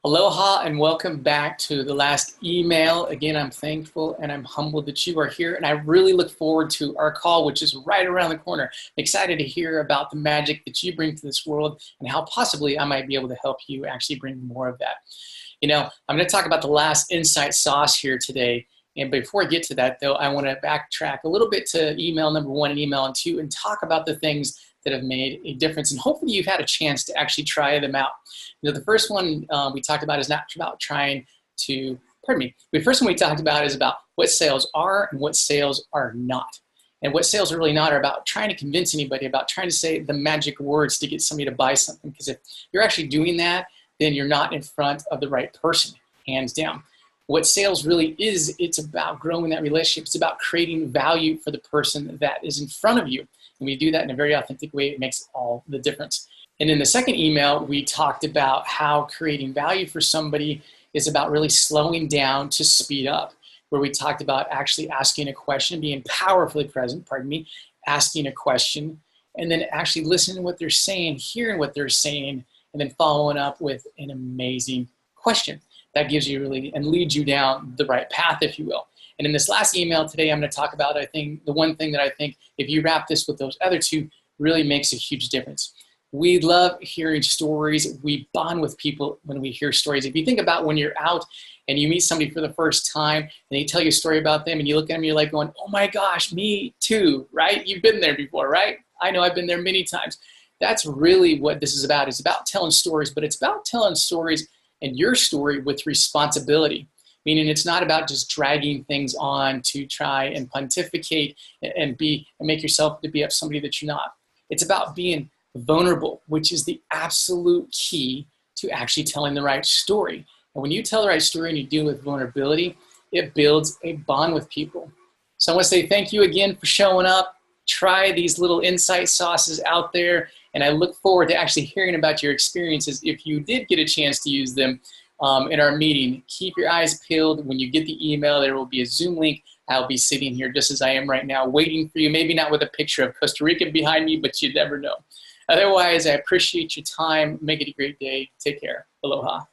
Aloha and welcome back to the last email. Again, I'm thankful and I'm humbled that you are here, and I really look forward to our call, which is right around the corner. I'm excited to hear about the magic that you bring to this world and how possibly I might be able to help you actually bring more of that. I'm going to talk about the last insight sauce here today. And before I get to that, though, I want to backtrack a little bit to email number 1 and email 2 and talk about the things that have made a difference. And hopefully you've had a chance to actually try them out. The first one we talked about is not about trying to, the first one we talked about is about what sales are and what sales are not. And what sales are really not are about trying to convince anybody, about trying to say the magic words to get somebody to buy something. Because if you're actually doing that, then you're not in front of the right person, hands down. What sales really is, it's about growing that relationship. It's about creating value for the person that is in front of you. And we do that in a very authentic way. It makes all the difference. And in the second email, we talked about how creating value for somebody is about really slowing down to speed up, where we talked about actually asking a question, being powerfully present, asking a question, and then actually listening to what they're saying, hearing what they're saying, and then following up with an amazing question that gives you really and leads you down the right path, if you will. And in this last email today, I'm going to talk about, I think, the one thing that I think, if you wrap this with those other two, really makes a huge difference. We love hearing stories. We bond with people when we hear stories. If you think about when you're out and you meet somebody for the first time and they tell you a story about them and you look at them, you're like going, oh my gosh, me too, right? You've been there before, right? I know I've been there many times. That's really what this is about. It's about telling stories, but it's about telling stories and your story with responsibility. Meaning it's not about just dragging things on to try and pontificate and make yourself to be somebody that you're not. It's about being vulnerable, which is the absolute key to actually telling the right story. And when you tell the right story and you deal with vulnerability, it builds a bond with people. So I want to say thank you again for showing up. Try these little insight sauces out there, and I look forward to actually hearing about your experiences if you did get a chance to use them in our meeting. Keep your eyes peeled. When you get the email, there will be a Zoom link. I'll be sitting here just as I am right now, waiting for you. Maybe not with a picture of Costa Rica behind me, but you never know. Otherwise, I appreciate your time. Make it a great day. Take care. Aloha.